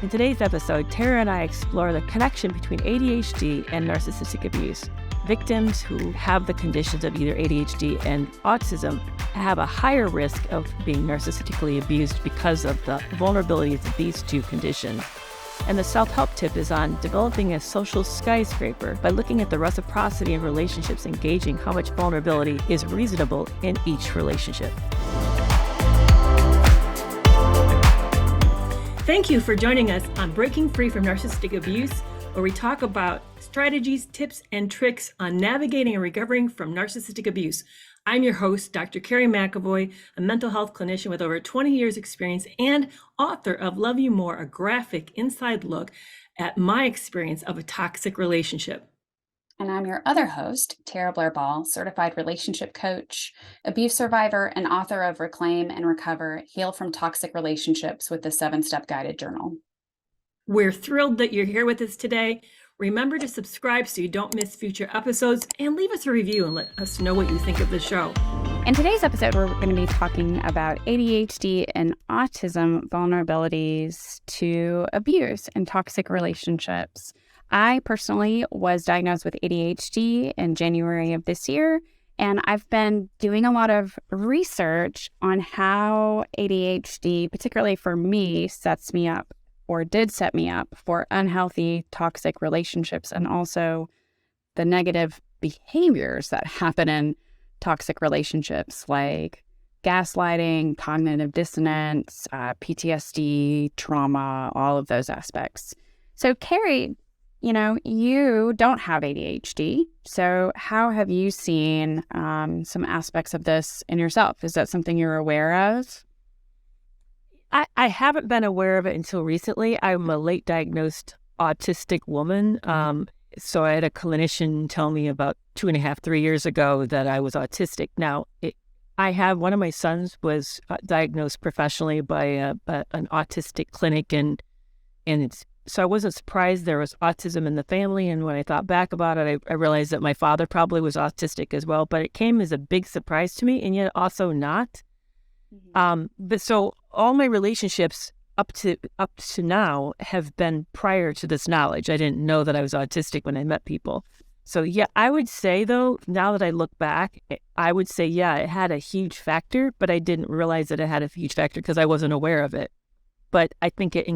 In today's episode, Tara and I explore the connection between ADHD and narcissistic abuse. Victims who have the conditions of either ADHD and autism have a higher risk of being narcissistically abused because of the vulnerabilities of these two conditions. And the self-help tip is on developing a social skyscraper by looking at the reciprocity in relationships and gauging how much vulnerability is reasonable in each relationship. Thank you for joining us on Breaking Free from Narcissistic Abuse, where we talk about strategies, tips, and tricks on navigating and recovering from narcissistic abuse. I'm your host, Dr. Kerry McAvoy, a mental health clinician with over 20 years experience and author of Love You More, a graphic inside look at my experience of a toxic relationship. And I'm your other host, Tara Blair-Ball, certified relationship coach, abuse survivor, and author of Reclaim and Recover, Heal from Toxic Relationships with the 7-Step Guided Journal. We're thrilled that you're here with us today. Remember to subscribe so you don't miss future episodes, and leave us a review and let us know what you think of the show. In today's episode, we're going to be talking about ADHD and autism vulnerabilities to abuse and toxic relationships. I personally was diagnosed with ADHD in January of this year, and I've been doing a lot of research on how ADHD, particularly for me, sets me up or did set me up for unhealthy, toxic relationships, and also the negative behaviors that happen in toxic relationships, like gaslighting, cognitive dissonance, PTSD, trauma, all of those aspects. So, Kerry, you don't have ADHD. So how have you seen some aspects of this in yourself? Is that something you're aware of? I haven't been aware of it until recently. I'm a late diagnosed autistic woman. So I had a clinician tell me about 2.5, 3 years ago that I was autistic. Now, one of my sons was diagnosed professionally by an autistic clinic, and so I wasn't surprised there was autism in the family. And when I thought back about it, I realized that my father probably was autistic as well. But it came as a big surprise to me, and yet also not. But so all my relationships up to now have been prior to this knowledge. I didn't know that I was autistic when I met people. So yeah, I would say though, now that I look back, I would say, yeah, it had a huge factor, but I didn't realize that it had a huge factor because I wasn't aware of it. But I think it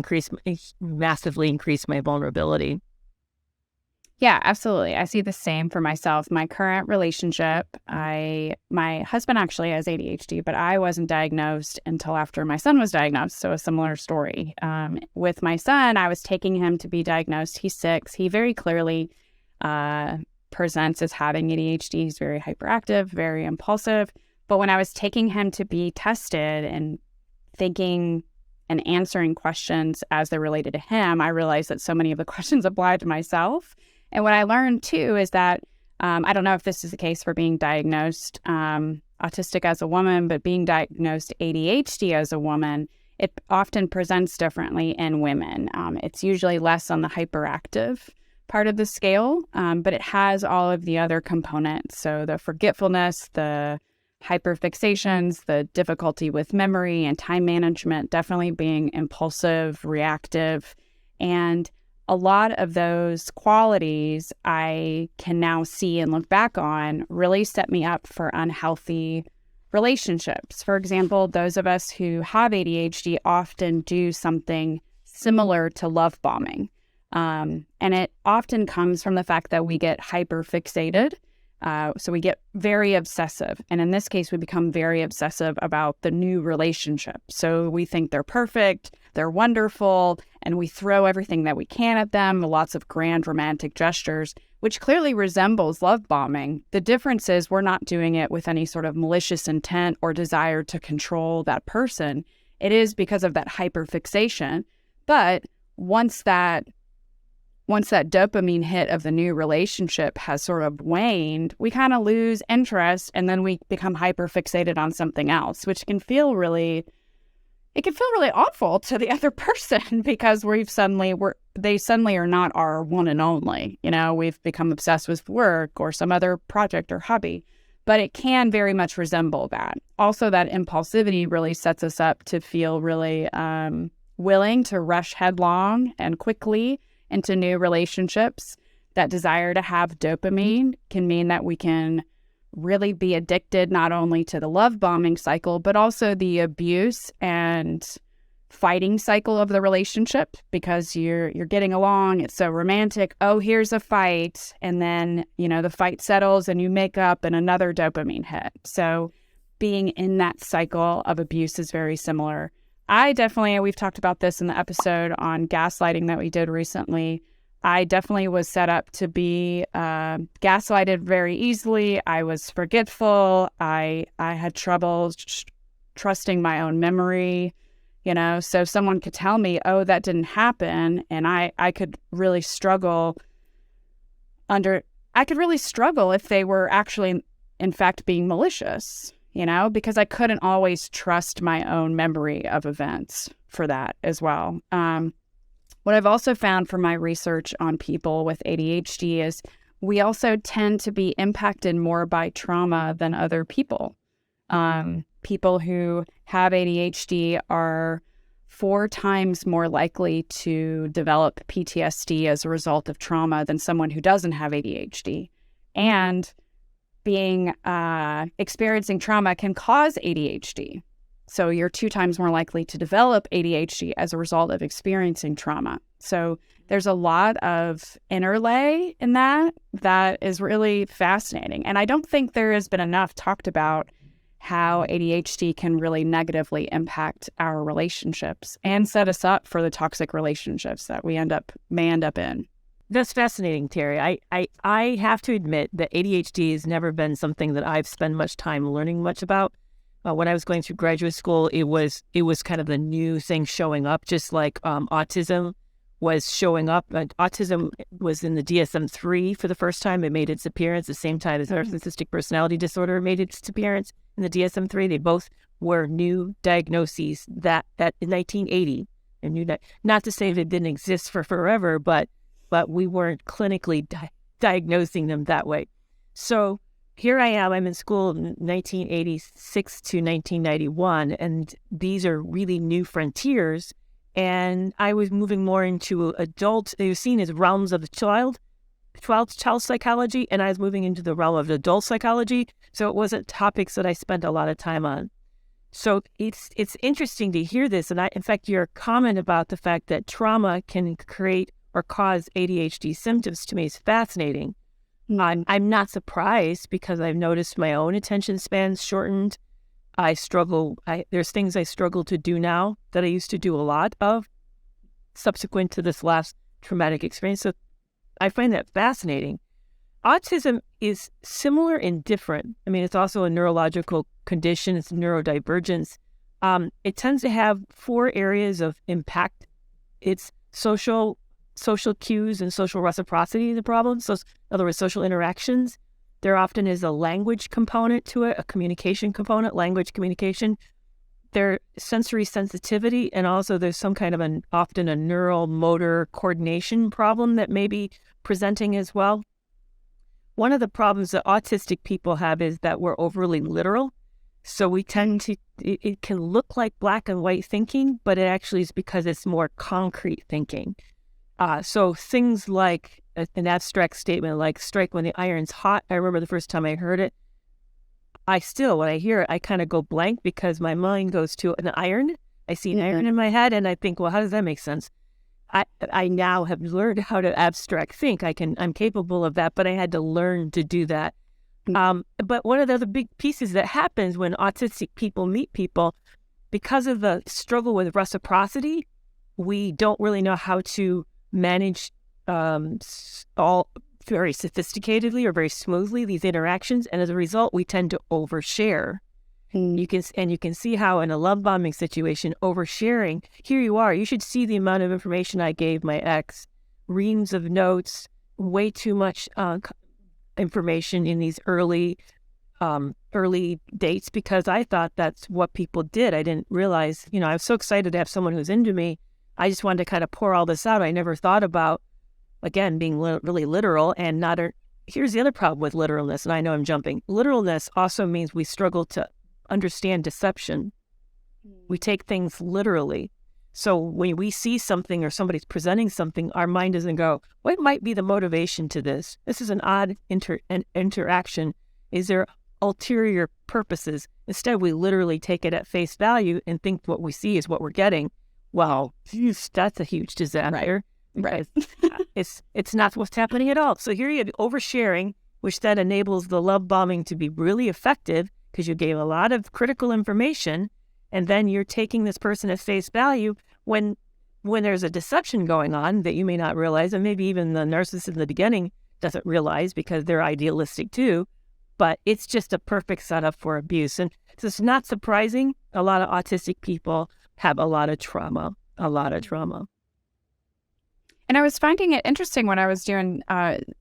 massively increased my vulnerability. Yeah, absolutely. I see the same for myself. My current relationship, my husband actually has ADHD, but I wasn't diagnosed until after my son was diagnosed. So a similar story. With my son, I was taking him to be diagnosed. He's 6. He very clearly presents as having ADHD. He's very hyperactive, very impulsive. But when I was taking him to be tested and thinking and answering questions as they're related to him, I realized that so many of the questions applied to myself. And what I learned too is that, I don't know if this is the case for being diagnosed autistic as a woman, but being diagnosed ADHD as a woman, it often presents differently in women. It's usually less on the hyperactive part of the scale, but it has all of the other components. So the forgetfulness, the hyperfixations, the difficulty with memory and time management, definitely being impulsive, reactive, and a lot of those qualities I can now see and look back on really set me up for unhealthy relationships. For example, those of us who have ADHD often do something similar to love bombing. And it often comes from the fact that we get hyperfixated. So we get very obsessive. And in this case, we become very obsessive about the new relationship. So we think they're perfect, they're wonderful, and we throw everything that we can at them, lots of grand romantic gestures, which clearly resembles love bombing. The difference is we're not doing it with any sort of malicious intent or desire to control that person. It is because of that hyperfixation. But once that dopamine hit of the new relationship has sort of waned, we kind of lose interest, and then we become hyperfixated on something else, which can feel really awful to the other person because they suddenly are not our one and only. We've become obsessed with work or some other project or hobby, but it can very much resemble that. Also, that impulsivity really sets us up to feel really willing to rush headlong and quickly into new relationships. That desire to have dopamine can mean that we can really be addicted not only to the love bombing cycle, but also the abuse and fighting cycle of the relationship, because you're getting along, it's so romantic. Oh, here's a fight, and then the fight settles and you make up and another dopamine hit. So being in that cycle of abuse is very similar. We've talked about this in the episode on gaslighting that we did recently. I definitely was set up to be gaslighted very easily. I was forgetful. I had trouble trusting my own memory. So someone could tell me, oh, that didn't happen. And I could really struggle if they were actually, in fact, being malicious, because I couldn't always trust my own memory of events for that as well. What I've also found from my research on people with ADHD is we also tend to be impacted more by trauma than other people. People who have ADHD are 4 times more likely to develop PTSD as a result of trauma than someone who doesn't have ADHD. And experiencing trauma can cause ADHD. So you're 2 times more likely to develop ADHD as a result of experiencing trauma. So there's a lot of interlay in that is really fascinating. And I don't think there has been enough talked about how ADHD can really negatively impact our relationships and set us up for the toxic relationships that we may end up in. That's fascinating, Terry. I have to admit that ADHD has never been something that I've spent much time learning much about. When I was going through graduate school, it was kind of the new thing showing up, just like autism was showing up. Autism was in the DSM-3 for the first time. It made its appearance the same time as narcissistic personality disorder made its appearance in the DSM-3. They both were new diagnoses that in 1980. And not to say they didn't exist for forever, but we weren't clinically diagnosing them that way. So here I am, I'm in school in 1986 to 1991, and these are really new frontiers. And I was moving more into adult, they were seen as realms of the child psychology, and I was moving into the realm of adult psychology. So it wasn't topics that I spent a lot of time on. So it's interesting to hear this. And in fact, your comment about the fact that trauma can create or cause ADHD symptoms to me is fascinating. I'm not surprised, because I've noticed my own attention span's shortened. There's things I struggle to do now that I used to do a lot of subsequent to this last traumatic experience. So I find that fascinating. Autism is similar and different. I mean, it's also a neurological condition. It's neurodivergence. It tends to have 4 areas of impact. It's social cues and social reciprocity, the problem. So in other words, social interactions. There often is a language component to it, a communication component, language communication. There's sensory sensitivity, and also there's some kind of often a neural motor coordination problem that may be presenting as well. One of the problems that autistic people have is that we're overly literal. So we tend to, it can look like black and white thinking, but it actually is because it's more concrete thinking. So things like an abstract statement like strike when the iron's hot. I remember the first time I heard it. When I hear it, I kind of go blank because my mind goes to an iron. I see an iron in my head and I think, well, how does that make sense? I now have learned how to abstract think. I'm capable of that, but I had to learn to do that. But one of the other big pieces that happens when autistic people meet people, because of the struggle with reciprocity, we don't really know how to manage all very sophisticatedly or very smoothly these interactions, and as a result, we tend to overshare. You can see how in a love bombing situation, oversharing. Here you are. You should see the amount of information I gave my ex. Reams of notes, way too much information in these early dates, because I thought that's what people did. I didn't realize, I was so excited to have someone who's into me. I just wanted to kind of pour all this out. I never thought about, again, being really literal and not. Here's the other problem with literalness, and I know I'm jumping. Literalness also means we struggle to understand deception. We take things literally. So when we see something or somebody's presenting something, our mind doesn't go, what might be the motivation to this? This is an odd interaction. Is there ulterior purposes? Instead, we literally take it at face value and think what we see is what we're getting. Wow, that's a huge disaster. Right. It's not what's happening at all. So here you have oversharing, which then enables the love bombing to be really effective because you gave a lot of critical information. And then you're taking this person at face value when there's a deception going on that you may not realize, and maybe even the narcissist in the beginning doesn't realize because they're idealistic too. But it's just a perfect setup for abuse. And so it's not surprising. A lot of autistic people have a lot of trauma. And I was finding it interesting when I was doing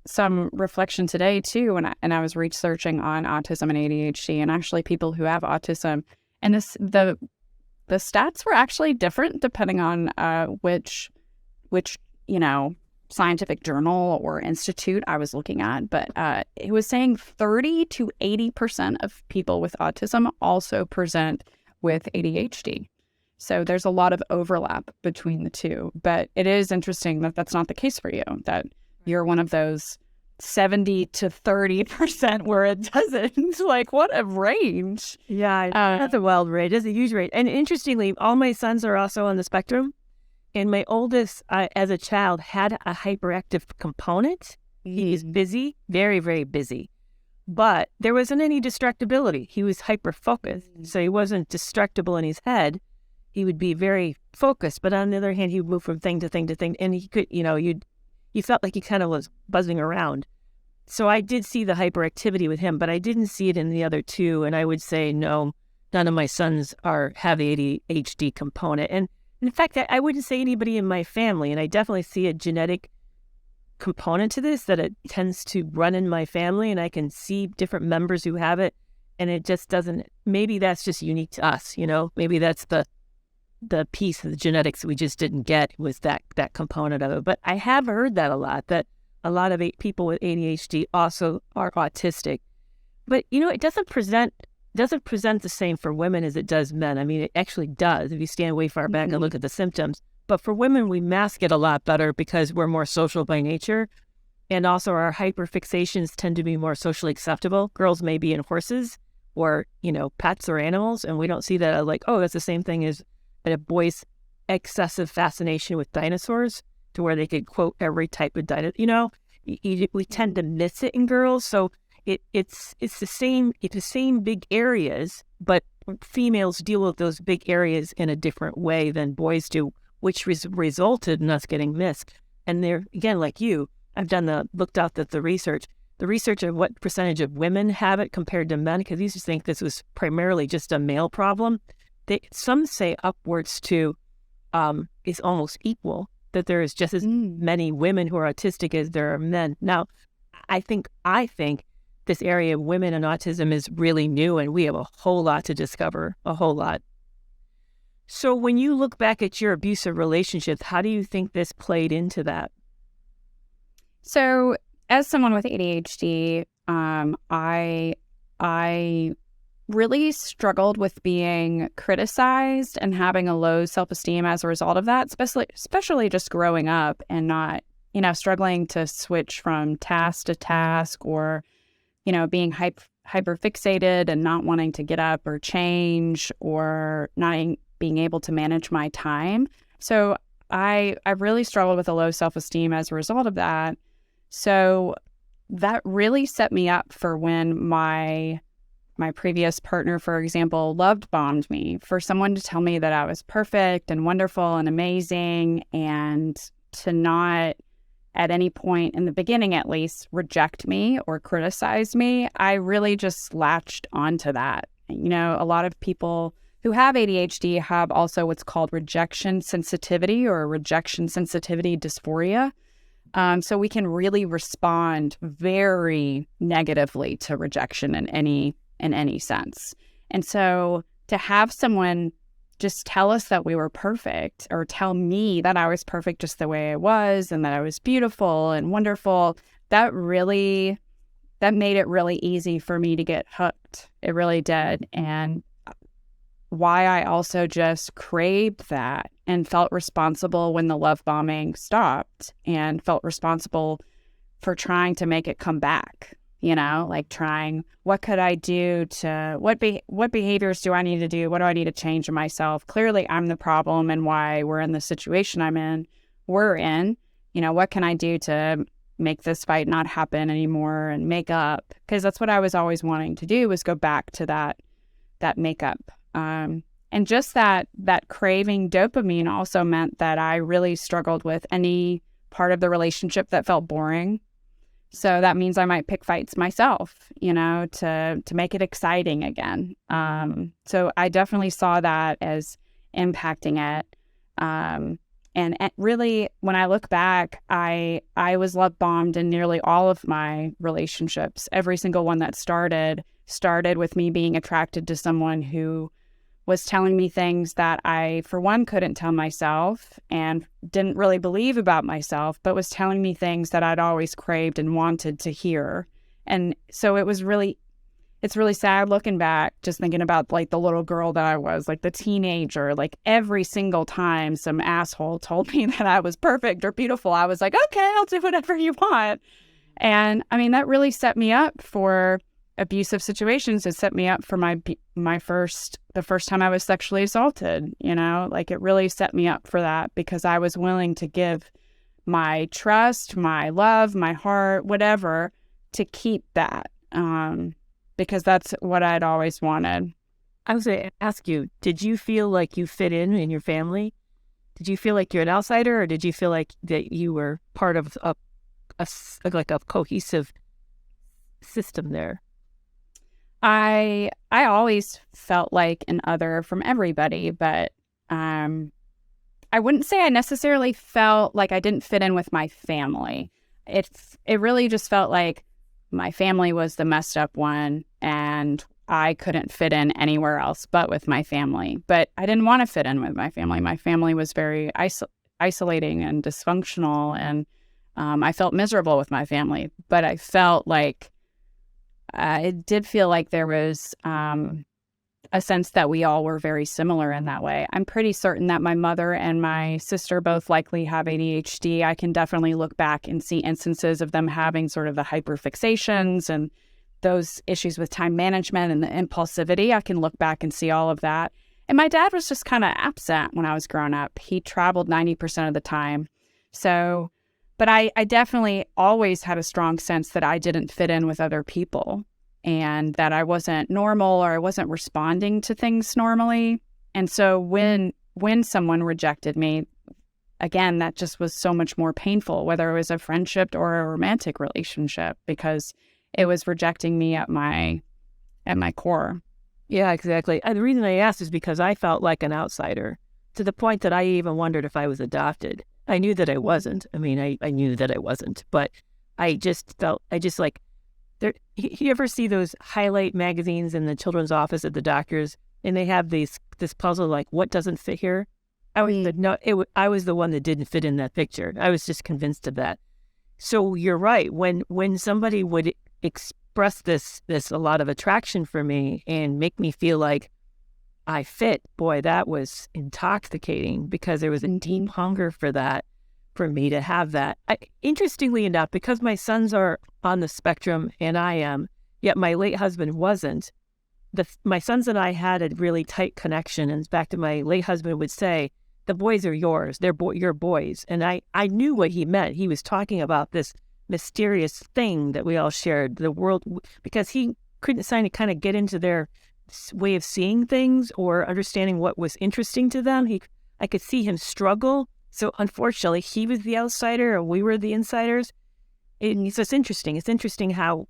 some reflection today too, and I was researching on autism and ADHD, and actually people who have autism. And the stats were actually different depending on which scientific journal or institute I was looking at. But it was saying 30 to 80% of people with autism also present with ADHD. So there's a lot of overlap between the two. But it is interesting that that's not the case for you, that you're one of those 70 to 30% where it doesn't. Like, what a range. Yeah, that's a wild rate. It's a huge rate. And interestingly, all my sons are also on the spectrum. And my oldest, as a child, had a hyperactive component. He is busy, very, very busy. But there wasn't any distractibility. He was hyper-focused. So he wasn't distractible in his head. He would be very focused. But on the other hand, he would move from thing to thing to thing. And he could, you felt like he kind of was buzzing around. So I did see the hyperactivity with him, but I didn't see it in the other two. And I would say, no, none of my sons have the ADHD component. And in fact, I wouldn't say anybody in my family. And I definitely see a genetic component to this, that it tends to run in my family. And I can see different members who have it. And it just doesn't, maybe that's just unique to us, Maybe that's the piece of the genetics we just didn't get, was that component of it. But I have heard that a lot, that a lot of people with ADHD also are autistic. But, it doesn't present the same for women as it does men. I mean, it actually does if you stand way far back and look at the symptoms. But for women, we mask it a lot better because we're more social by nature. And also our hyperfixations tend to be more socially acceptable. Girls may be in horses or, pets or animals. And we don't see that like, oh, that's the same thing as a boy's excessive fascination with dinosaurs, to where they could quote every type of dinosaur. We tend to miss it in girls. So it's the same big areas, but females deal with those big areas in a different way than boys do, which resulted in us getting missed. And there, again, like you, I've looked out at the research of what percentage of women have it compared to men, because I used to think this was primarily just a male problem. Some say upwards to is almost equal, that there is just as many women who are autistic as there are men. Now, I think this area of women and autism is really new, and we have a whole lot to discover, a whole lot. So when you look back at your abusive relationships, how do you think this played into that? So as someone with ADHD, I really struggled with being criticized and having a low self-esteem as a result of that, especially just growing up and not, struggling to switch from task to task, or, being hyper fixated and not wanting to get up or change, or not being able to manage my time. So I really struggled with a low self-esteem as a result of that. So that really set me up for when my previous partner, for example, love bombed me, for someone to tell me that I was perfect and wonderful and amazing, and to not at any point in the beginning, at least, reject me or criticize me. I really just latched onto that. A lot of people who have ADHD have also what's called rejection sensitivity or rejection sensitivity dysphoria. So we can really respond very negatively to rejection in any sense. And so to have someone just tell us that we were perfect, or tell me that I was perfect just the way I was, and that I was beautiful and wonderful, that made it really easy for me to get hooked. It really did. And why I also just craved that and felt responsible when the love bombing stopped, and felt responsible for trying to make it come back, like trying, what could I do to, what behaviors do I need to do? What do I need to change in myself? Clearly, I'm the problem and why we're in the situation we're in. What can I do to make this fight not happen anymore and make up? Because that's what I was always wanting to do, was go back to that makeup. And just that craving dopamine also meant that I really struggled with any part of the relationship that felt boring. So that means I might pick fights myself, to make it exciting again. So I definitely saw that as impacting it. And really, when I look back, I was love bombed in nearly all of my relationships. Every single one that started with me being attracted to someone who was telling me things that I, for one, couldn't tell myself and didn't really believe about myself, but was telling me things that I'd always craved and wanted to hear. And so it's really sad looking back, just thinking about like the little girl that I was, like the teenager, like every single time some asshole told me that I was perfect or beautiful, I was like, okay, I'll do whatever you want. And I mean, that really set me up for abusive situations. It set me up for the first time I was sexually assaulted, like it really set me up for that, because I was willing to give my trust, my love, my heart, whatever, to keep that, because that's what I'd always wanted. I was going to ask you, did you feel like you fit in your family? Did you feel like you're an outsider, or did you feel like that you were part of a cohesive system there? I always felt like an other from everybody, but I wouldn't say I necessarily felt like I didn't fit in with my family. It really just felt like my family was the messed up one, and I couldn't fit in anywhere else but with my family. But I didn't want to fit in with my family. My family was very isolating and dysfunctional, and I felt miserable with my family. But I felt like it did feel like there was a sense that we all were very similar in that way. I'm pretty certain that my mother and my sister both likely have ADHD. I can definitely look back and see instances of them having sort of the hyperfixations and those issues with time management and the impulsivity. I can look back and see all of that. And my dad was just kind of absent when I was growing up. He traveled 90% of the time. So, but I definitely always had a strong sense that I didn't fit in with other people, and that I wasn't normal, or I wasn't responding to things normally. And so when someone rejected me, again, that just was so much more painful, whether it was a friendship or a romantic relationship, because it was rejecting me at my core. Yeah, exactly. And the reason I asked is because I felt like an outsider, to the point that I even wondered if I was adopted. I knew that I wasn't. I mean, I knew that I wasn't, but I just like, there. You ever see those highlight magazines in the children's office at the doctor's, and they have this puzzle like, what doesn't fit here? I was the one that didn't fit in that picture. I was just convinced of that. So you're right. When somebody would express this a lot of attraction for me and make me feel like I fit, boy, that was intoxicating, because there was a deep hunger for that, for me to have that. Interestingly enough, because my sons are on the spectrum and I am, yet my late husband wasn't, my sons and I had a really tight connection. And in fact, my late husband would say, the boys are yours. They're your boys. And I knew what he meant. He was talking about this mysterious thing that we all shared, the world, because he couldn't kind of get into their way of seeing things or understanding what was interesting to them. I could see him struggle. So unfortunately, he was the outsider and we were the insiders. So it's interesting. It's interesting how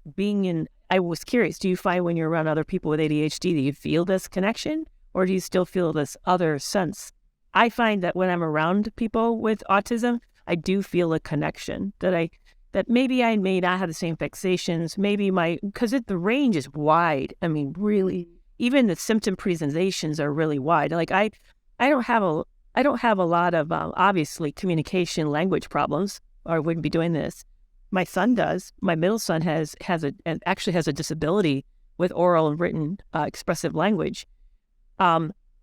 I was curious, do you find when you're around other people with ADHD, do you feel this connection, or do you still feel this other sense? I find that when I'm around people with autism, I do feel a connection, that maybe I may not have the same fixations, because the range is wide. I mean, really, even the symptom presentations are really wide. Like I don't have a lot of obviously communication language problems, or I wouldn't be doing this. My son does. My middle son actually has a disability with oral and written expressive language.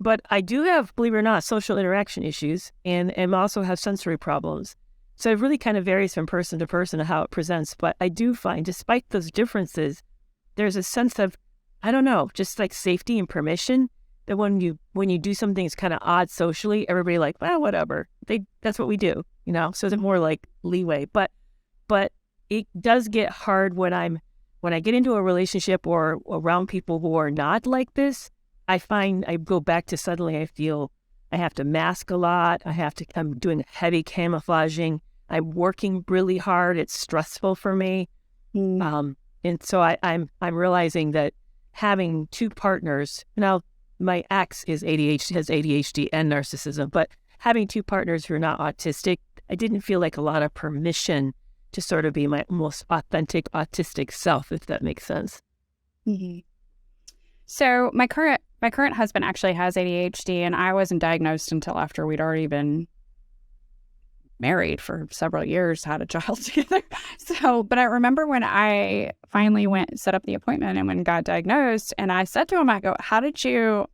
But I do have, believe it or not, social interaction issues and also have sensory problems. So it really kind of varies from person to person how it presents. But I do find, despite those differences, there's a sense of, I don't know, just like safety and permission that when you do something that's kind of odd socially, everybody like, well, whatever. That's what we do, you know? So it's more like leeway. But it does get hard when I get into a relationship or around people who are not like this. I find I go back to suddenly I feel I have to mask a lot. I'm doing heavy camouflaging. I'm working really hard. It's stressful for me. And so I'm realizing that having two partners, now my ex has ADHD and narcissism, but having two partners who are not autistic, I didn't feel like a lot of permission to sort of be my most authentic autistic self, if that makes sense. Mm-hmm. So my current husband actually has ADHD, and I wasn't diagnosed until after we'd already been married for several years, had a child together. So, but I remember when I finally set up the appointment and when got diagnosed, and I said to him, I go, how did you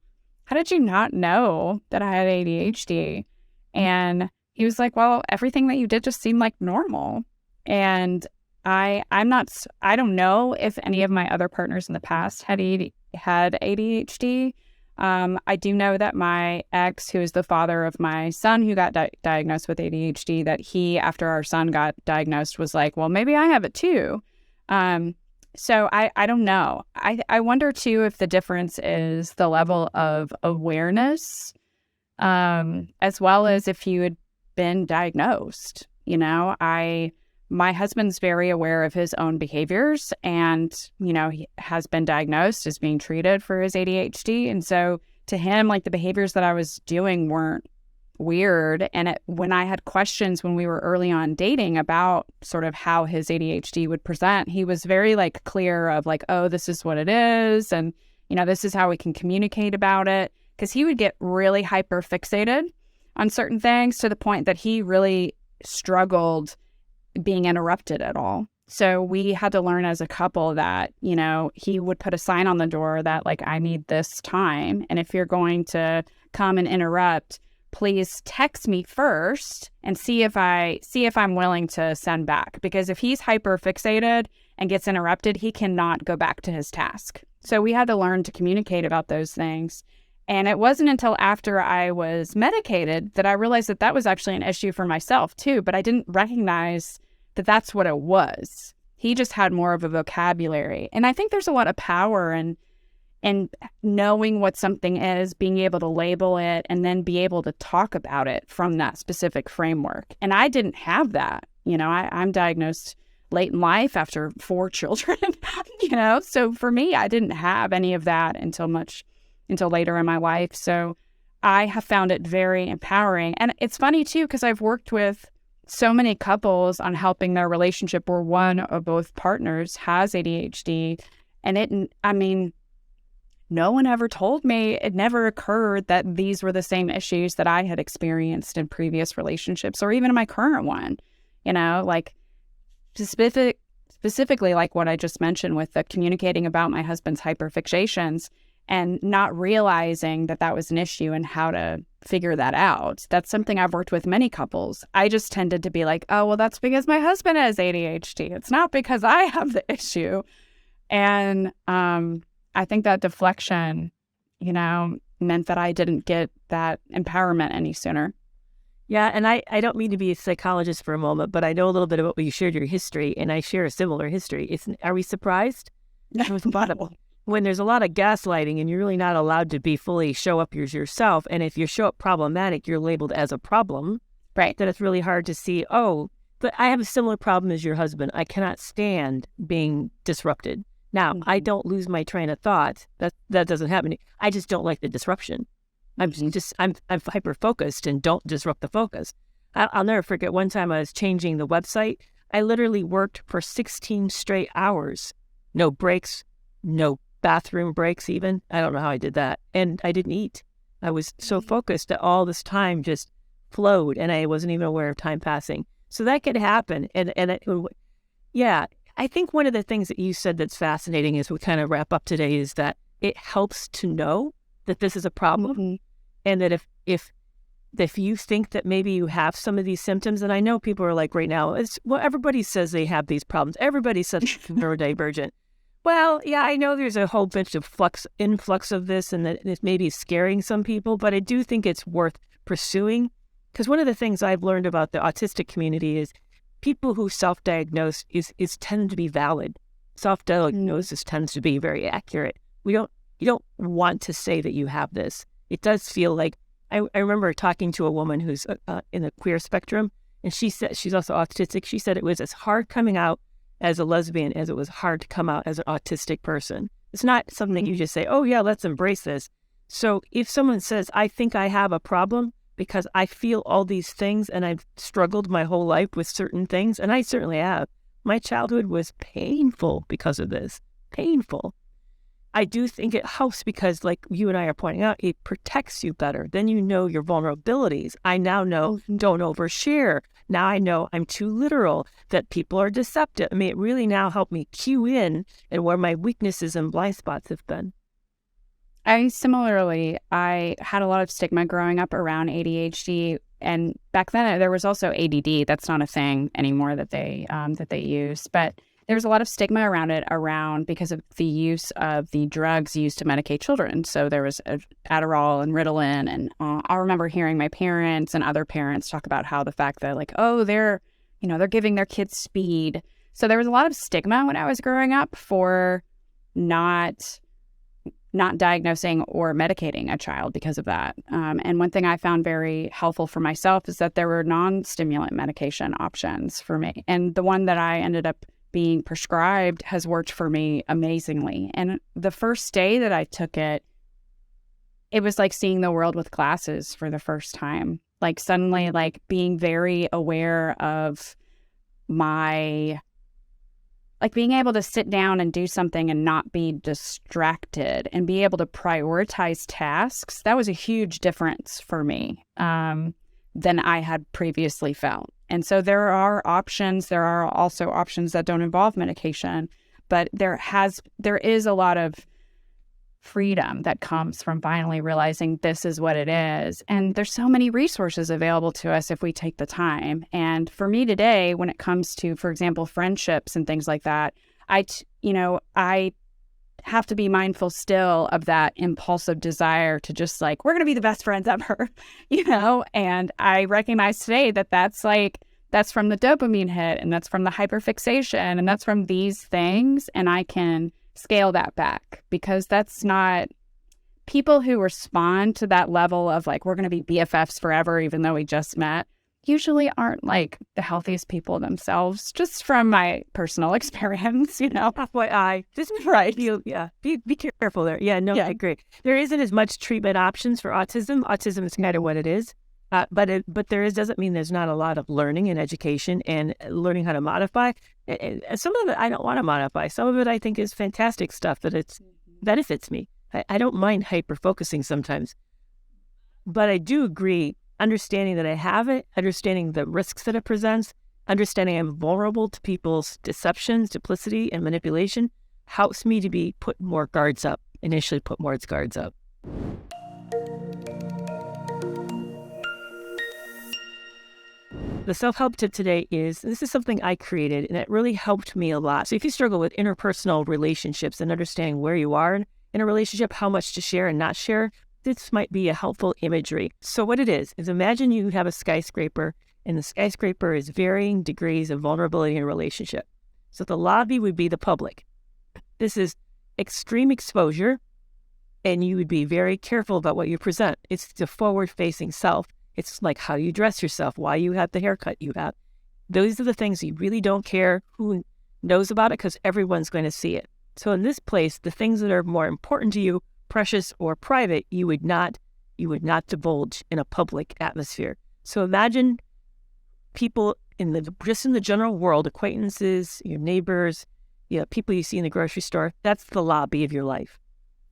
not know that I had ADHD? And he was like, well, everything that you did just seemed like normal. And I don't know if any of my other partners in the past had ADHD. I do know that my ex, who is the father of my son who got diagnosed with ADHD, that he, after our son got diagnosed, was like, well, maybe I have it too. So I don't know. I wonder too if the difference is the level of awareness, as well as if you had been diagnosed. You know, my husband's very aware of his own behaviors and, you know, he has been diagnosed as being treated for his ADHD. And so to him, like, the behaviors that I was doing weren't weird. And when I had questions when we were early on dating about sort of how his ADHD would present, he was very like clear of like, oh, this is what it is. And, you know, this is how we can communicate about it. Because he would get really hyper fixated on certain things to the point that he really struggled being interrupted at all. So we had to learn as a couple that, you know, he would put a sign on the door that like, I need this time. And if you're going to come and interrupt, please text me first and see if I'm willing to send back. Because if he's hyper fixated and gets interrupted, he cannot go back to his task. So we had to learn to communicate about those things. And it wasn't until after I was medicated that I realized that that was actually an issue for myself too, but I didn't recognize that that's what it was. He just had more of a vocabulary. And I think there's a lot of power in knowing what something is, being able to label it, and then be able to talk about it from that specific framework. And I didn't have that. You know, I'm diagnosed late in life after 4 children, you know? So for me, I didn't have any of that until later in my life. So I have found it very empowering. And it's funny too, because I've worked with so many couples on helping their relationship where one or both partners has ADHD. And no one ever told me, it never occurred that these were the same issues that I had experienced in previous relationships or even in my current one, you know, like specifically like what I just mentioned with the communicating about my husband's hyperfixations and not realizing that that was an issue and how to figure that out. That's something I've worked with many couples. I just tended to be like, oh, well, that's because my husband has ADHD. It's not because I have the issue. And I think that deflection, you know, meant that I didn't get that empowerment any sooner. Yeah, and I don't mean to be a psychologist for a moment, but I know a little bit about what you shared your history, and I share a similar history. Are we surprised? When there's a lot of gaslighting and you're really not allowed to be fully show up as yourself, and if you show up problematic, you're labeled as a problem. Right. That it's really hard to see, oh, but I have a similar problem as your husband. I cannot stand being disrupted. Now, I don't lose my train of thought. That doesn't happen. I just don't like the disruption. I'm hyper focused and don't disrupt the focus. I'll never forget one time I was changing the website. I literally worked for 16 straight hours. No breaks, no bathroom breaks even. I don't know how I did that. And I didn't eat. I was so focused that all this time just flowed and I wasn't even aware of time passing. So that could happen. Yeah, I think one of the things that you said that's fascinating as we kind of wrap up today is that it helps to know that this is a problem. And that if you think that maybe you have some of these symptoms, and I know people are like right now, everybody says they have these problems. Everybody says neurodivergent. Well, yeah, I know there's a whole bunch of influx of this, and that it may be scaring some people, but I do think it's worth pursuing. Because one of the things I've learned about the autistic community is people who self-diagnose is tend to be valid. Self-diagnosis tends to be very accurate. You don't want to say that you have this. It does feel like, I remember talking to a woman who's in the queer spectrum, and she said, she's also autistic. She said it was as hard coming out as a lesbian as it was hard to come out as an autistic person. It's not something you just say, oh yeah, let's embrace this. So if someone says, I think I have a problem because I feel all these things and I've struggled my whole life with certain things, and I certainly have. My childhood was painful because of this. Painful. I do think it helps because, like you and I are pointing out, it protects you better. Then you know your vulnerabilities. I now know don't overshare. Now I know I'm too literal, that people are deceptive. I mean, it really now helped me cue in and where my weaknesses and blind spots have been. Similarly, I had a lot of stigma growing up around ADHD, and back then there was also ADD. That's not a thing anymore that they use, but there was a lot of stigma around it because of the use of the drugs used to medicate children. So there was Adderall and Ritalin, and I remember hearing my parents and other parents talk about how the fact that like, oh, they're giving their kids speed. So there was a lot of stigma when I was growing up for not diagnosing or medicating a child because of that. And one thing I found very helpful for myself is that there were non-stimulant medication options for me. And the one that I ended up being prescribed has worked for me amazingly. And the first day that I took it, it was like seeing the world with glasses for the first time. Like suddenly, like being very aware of being able to sit down and do something and not be distracted and be able to prioritize tasks. That was a huge difference for me than I had previously felt. And so there are options. There are also options that don't involve medication, but there is a lot of freedom that comes from finally realizing this is what it is. And there's so many resources available to us if we take the time. And for me today, when it comes to, for example, friendships and things like that, I have to be mindful still of that impulsive desire to just like, we're going to be the best friends ever, and I recognize today that that's from the dopamine hit, and that's from the hyperfixation, and that's from these things. And I can scale that back because that's not people who respond to that level of like, we're going to be BFFs forever, even though we just met, usually aren't like the healthiest people themselves, just from my personal experience, FYI. This is right. Be careful there. Yeah, no, I agree. There isn't as much treatment options for autism. Autism is kind of what it is. But there doesn't mean there's not a lot of learning and education and learning how to modify. And some of it I don't want to modify. Some of it I think is fantastic stuff that it benefits me. I don't mind hyper-focusing sometimes. But I do agree, understanding that I have it, understanding the risks that it presents, understanding I'm vulnerable to people's deceptions, duplicity, and manipulation helps me to put more guards up. The self-help tip today this is something I created, and it really helped me a lot. So if you struggle with interpersonal relationships and understanding where you are in a relationship, how much to share and not share, this might be a helpful imagery. So what it is imagine you have a skyscraper, and the skyscraper is varying degrees of vulnerability in a relationship. So the lobby would be the public. This is extreme exposure, and you would be very careful about what you present. It's the forward-facing self. It's like how you dress yourself, why you have the haircut you have. Those are the things you really don't care who knows about it because everyone's going to see it. So in this place, the things that are more important to you, precious or private, you would not divulge in a public atmosphere. So imagine people in the general world, acquaintances, your neighbors, people you see in the grocery store. That's the lobby of your life.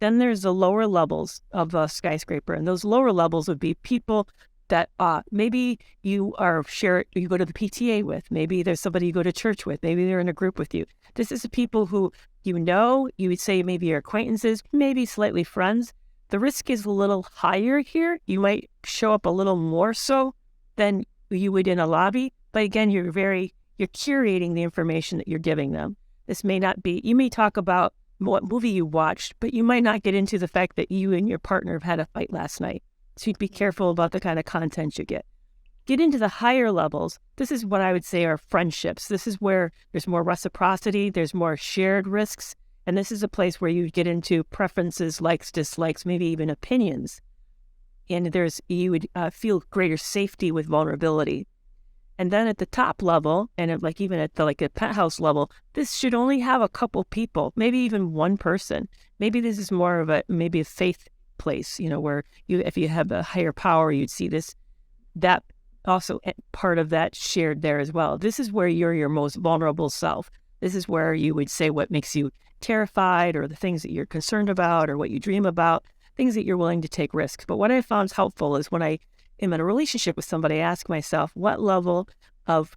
Then there's the lower levels of a skyscraper, and those lower levels would be people that maybe you go to the PTA with, maybe there's somebody you go to church with, maybe they're in a group with you. This is the people who you would say maybe your acquaintances, maybe slightly friends. the risk is a little higher here. You might show up a little more so than you would in a lobby. But again, you're curating the information that you're giving them. This may not be, you may talk about what movie you watched, but you might not get into the fact that you and your partner have had a fight last night. So you'd be careful about the kind of content you get. Get into the higher levels. This is what I would say are friendships. This is where there's more reciprocity, there's more shared risks, and this is a place where you get into preferences, likes, dislikes, maybe even opinions. And you would feel greater safety with vulnerability. And then at the top level, and even at a penthouse level, this should only have a couple people, maybe even one person. Maybe this is more of a faith place, where if you have a higher power, you'd see that also part of that shared there as well. This is where you're your most vulnerable self. This is where you would say what makes you terrified, or the things that you're concerned about, or what you dream about, things that you're willing to take risks. But what I found helpful is when I am in a relationship with somebody, I ask myself, what level of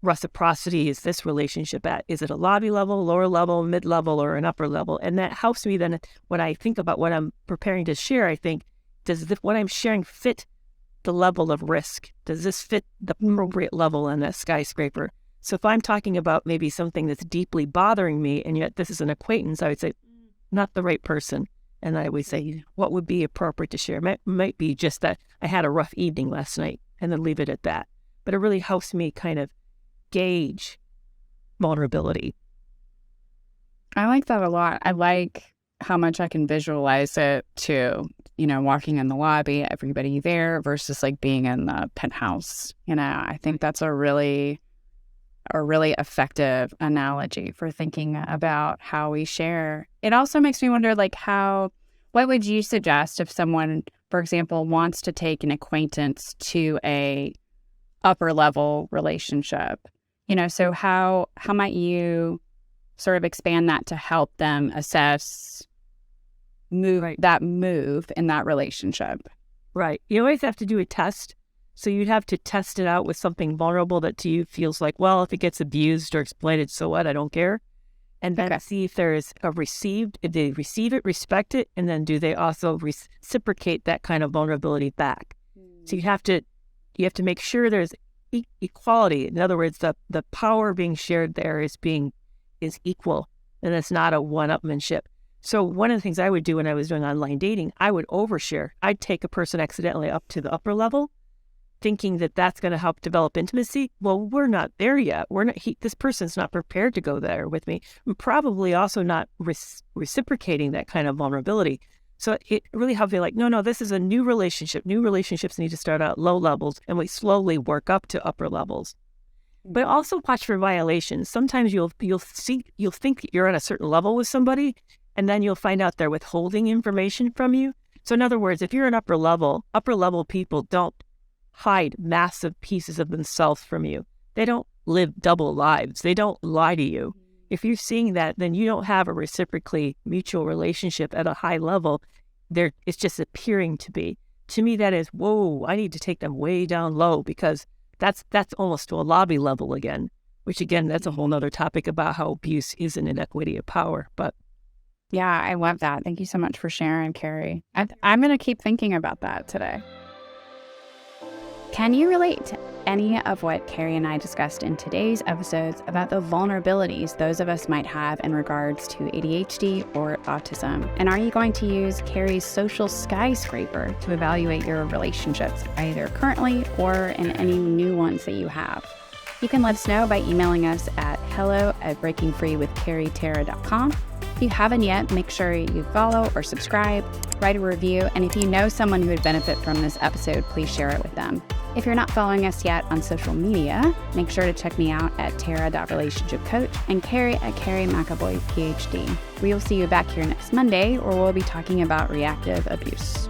reciprocity is this relationship at? Is it a lobby level, lower level, mid-level, or an upper level? And that helps me then when I think about what I'm preparing to share. I think, does what I'm sharing fit the level of risk? Does this fit the appropriate level on that skyscraper? So if I'm talking about maybe something that's deeply bothering me, and yet this is an acquaintance, I would say, not the right person. And I would say, what would be appropriate to share? Might be just that I had a rough evening last night, and then leave it at that. But it really helps me kind of gauge vulnerability. I like that a lot. I like how much I can visualize it too. Walking in the lobby, everybody there versus being in the penthouse. I think that's a really effective analogy for thinking about how we share. It also makes me wonder, what would you suggest if someone, for example, wants to take an acquaintance to a upper level relationship? So how might you sort of expand that to help them assess that move in that relationship? Right. You always have to do a test. So you'd have to test it out with something vulnerable that to you feels like, well, if it gets abused or exploited, so what? I don't care. And then see if there's if they receive it, respect it, and then do they also reciprocate that kind of vulnerability back? So you have to make sure there's equality. In other words, the power being shared there is equal, and it's not a one-upmanship. So one of the things I would do when I was doing online dating, I would overshare. I'd take a person accidentally up to the upper level, thinking that that's going to help develop intimacy. Well, we're not there yet. This person's not prepared to go there with me. I'm probably also not reciprocating that kind of vulnerability. So it really helped me no, this is a new relationship. New relationships need to start out low levels, and we slowly work up to upper levels. But also watch for violations. Sometimes you'll think you're on a certain level with somebody, and then you'll find out they're withholding information from you. So in other words, if you're an upper level people don't hide massive pieces of themselves from you. They don't live double lives. They don't lie to you. If you're seeing that, then you don't have a reciprocally mutual relationship at a high level. It's just appearing to be. To me, that is, whoa, I need to take them way down low, because that's almost to a lobby level again, which again, that's a whole nother topic about how abuse is an inequity of power. But yeah, I love that. Thank you so much for sharing, Kerry. I'm going to keep thinking about that today. Can you relate to any of what Kerry and I discussed in today's episodes about the vulnerabilities those of us might have in regards to ADHD or autism? And are you going to use Kerry's social skyscraper to evaluate your relationships, either currently or in any new ones that you have? You can let us know by emailing us at hello@breakingfreewithkerrytara.com. If you haven't yet, make sure you follow or subscribe, write a review, and if you know someone who would benefit from this episode, please share it with them. If you're not following us yet on social media, make sure to check me out at tara.relationshipcoach and Kerry at Kerry McAvoy, PhD. We will see you back here next Monday, where we'll be talking about reactive abuse.